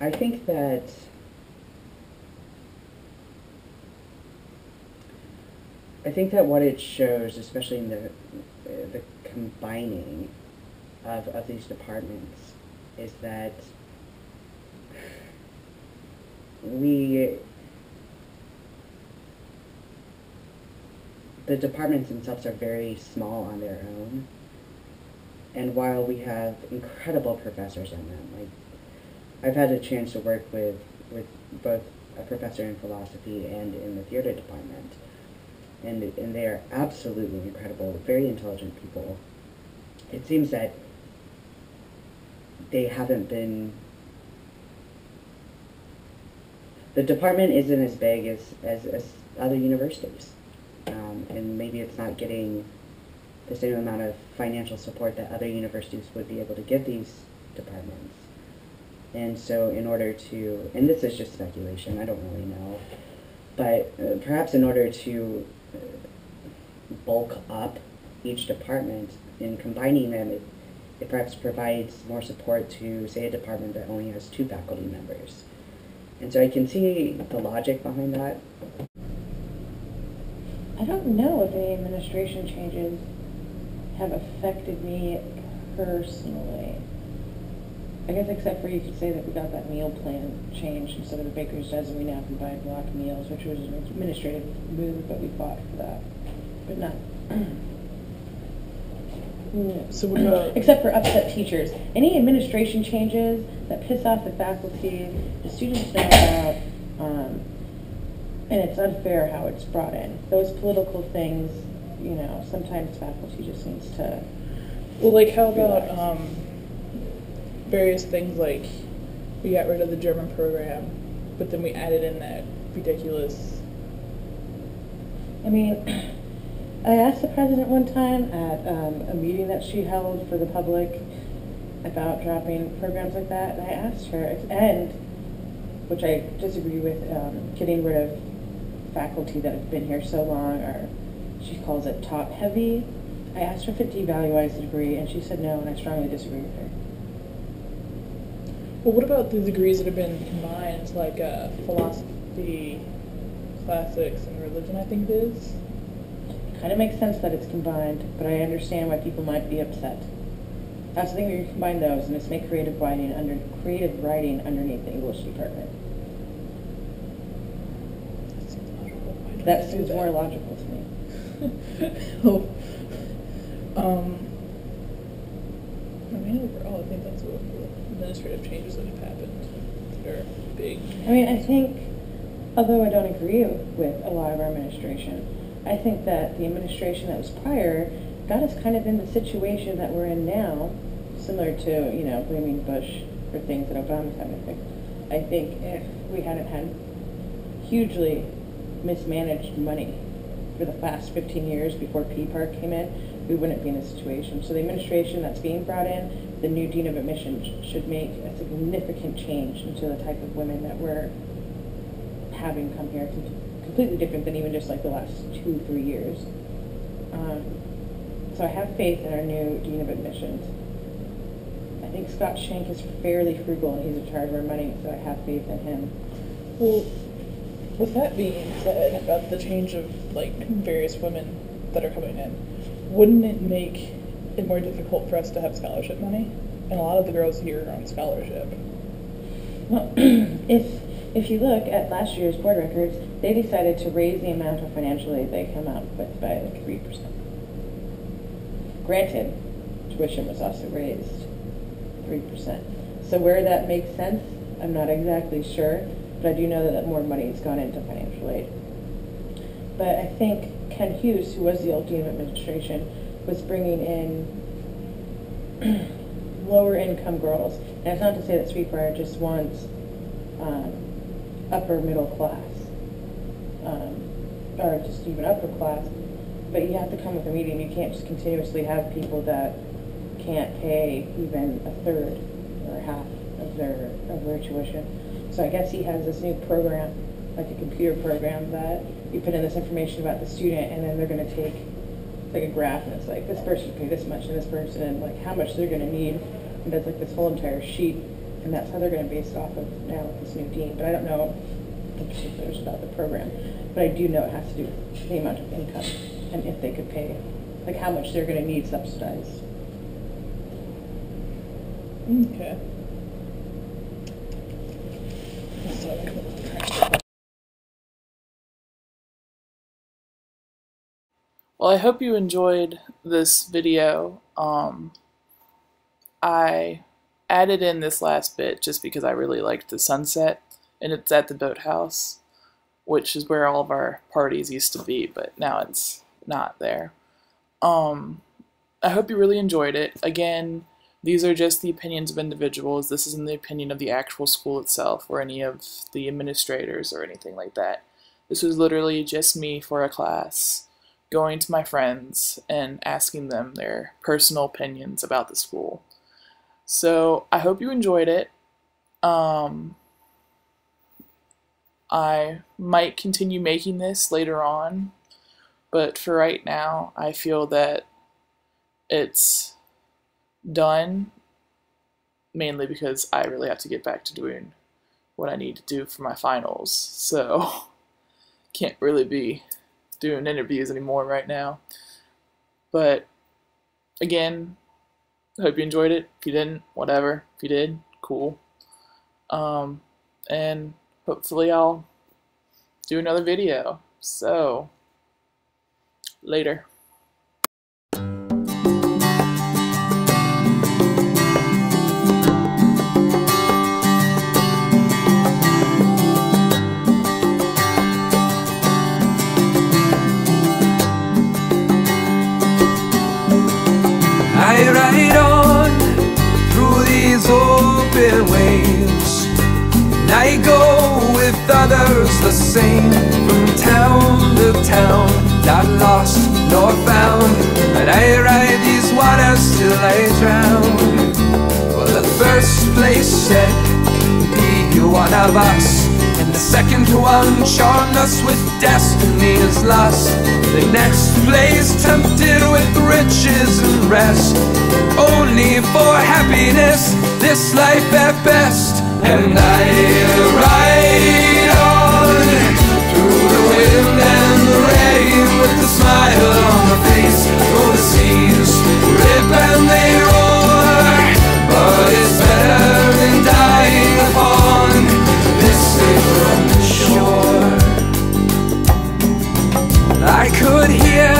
I think that what it shows, especially in the combining of these departments, is that we the departments themselves are very small on their own, and while we have incredible professors in them, like I've had a chance to work with both a professor in philosophy and in the theater department, and they are absolutely incredible, very intelligent people. It seems that they haven't been. The department isn't as big as other universities, and maybe it's not getting the same amount of financial support that other universities would be able to give these departments. And so in order to, and this is just speculation, I don't really know, but perhaps in order to bulk up each department in combining them, it perhaps provides more support to, say, a department that only has 2 faculty members. And so I can see the logic behind that. I don't know if any administration changes have affected me personally. I guess except for you could say that we got that meal plan changed instead of a baker's dozen, we now can buy block meals, which was an administrative move, but we fought for that. But not. So what about... Except for upset teachers. Any administration changes that piss off the faculty, the students know about, and it's unfair how it's brought in. Those political things, you know, sometimes faculty just needs to... Well, like, how about various things like we got rid of the German program, but then we added in that ridiculous... I mean... I asked the president one time at a meeting that she held for the public about dropping programs like that, and I asked her, and, which I disagree with, getting rid of faculty that have been here so long, or she calls it top-heavy. I asked her if it devalues the degree, and she said no, and I strongly disagree with her. Well, what about the degrees that have been combined, like philosophy, classics, and religion, I think it is? Kind of makes sense that it's combined, but I understand why people might be upset. That's the thing where you combine those and just make creative writing underneath the English department. That seems more logical to me. Oh. I mean, overall, I think that's what administrative changes that have happened that are big. I mean, I think, although I don't agree with a lot of our administration, I think that the administration that was prior got us kind of in the situation that we're in now, similar to, you know, blaming Bush for things that Obama's having fixed. I think if we hadn't had hugely mismanaged money for the past 15 years before P-Park came in, we wouldn't be in this situation. So the administration that's being brought in, the new dean of admissions, should make a significant change into the type of women that we're having come here, completely different than even just like the last 2-3 years. So I have faith in our new dean of admissions. I think Scott Schenk is fairly frugal and he's in charge of our money, so I have faith in him. Well, with that being said, about the change of like various women that are coming in, wouldn't it make it more difficult for us to have scholarship money? And a lot of the girls here are on scholarship. Well, if you look at last year's board records, they decided to raise the amount of financial aid they come out with by like 3%. Granted, tuition was also raised 3%. So where that makes sense, I'm not exactly sure, but I do know that more money has gone into financial aid. But I think Ken Hughes, who was the old dean of administration, was bringing in lower income girls. And it's not to say that Sweet Briar just wants upper middle class, or just even upper class, but you have to come with a medium. You can't just continuously have people that can't pay even a third or half of their tuition. So I guess he has this new program, like a computer program, that you put in this information about the student, and then they're going to take like a graph, and it's like this person should pay this much, and this person, and like how much they're going to need, and does like this whole entire sheet And that's how they're going to base it off of now with this new dean. But I don't know the particulars about the program. But I do know it has to do with the amount of income and if they could pay, like how much they're going to need subsidized. Okay. Well, I hope you enjoyed this video. I added in this last bit just because I really liked the sunset, and it's at the boathouse, which is where all of our parties used to be, but now it's not there. I hope you really enjoyed it. Again, these are just the opinions of individuals. This isn't the opinion of the actual school itself or any of the administrators or anything like that. This was literally just me for a class, going to my friends and asking them their personal opinions about the school. So I hope you enjoyed it. I might continue making this later on, but for right now, I feel that it's done, mainly because I really have to get back to doing what I need to do for my finals, so can't really be doing interviews anymore right now. But again, I hope you enjoyed it. If you didn't, whatever. If you did, cool. And hopefully I'll do another video. So, later. I ride on through these open waves, and I go with others the same, from town to town, not lost nor found. And I ride these waters till I drown. Well, the first place said, be one of us, and the second one charmed us with destiny's lust. The next place tempted with riches and rest, only for happiness, this life at best. And I ride on through the wind and the rain, with a smile on my face. Though the seas rip and they roar, but it's better than dying upon this safe shore. I could hear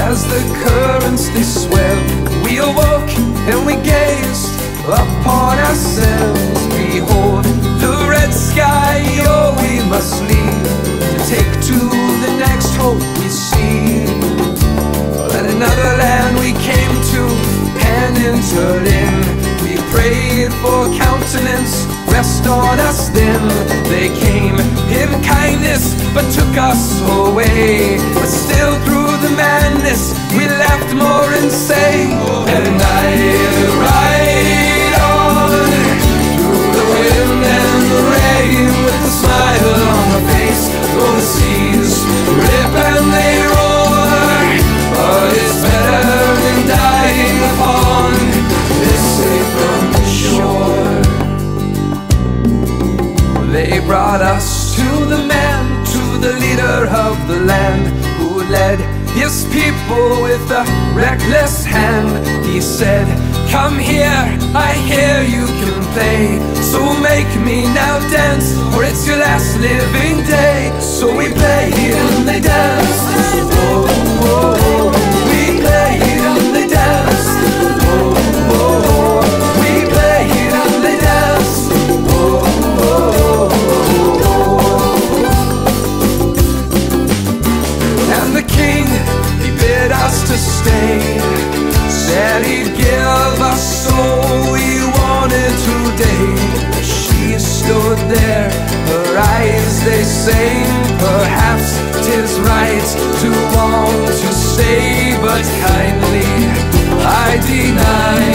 as the currents they swell. We awoke and we gazed upon ourselves. Behold the red sky, oh we must leave to take to the next hope we see. Well, at another land we came to and entered in. We prayed for countenance, rest on us then. They came in kindness but took us away. But still through the madness we left more insane. And I ride on through the wind and the rain, with a smile on my face. Though the seas rip and they roar, but it's better than dying upon this safe shore. They brought us to the man, to the leader of the land, who led his people with a reckless hand. He said, come here, I hear you can play, so make me now dance, or it's your last living day. So we played and they danced, oh, oh, oh. We played and they danced, oh, oh, oh. We played and they danced, oh, oh, oh. And the king, he bid us to stay, said he'd give us all we wanted today. She stood there, her eyes they sang, perhaps 'tis right to want to stay, but kindly I deny.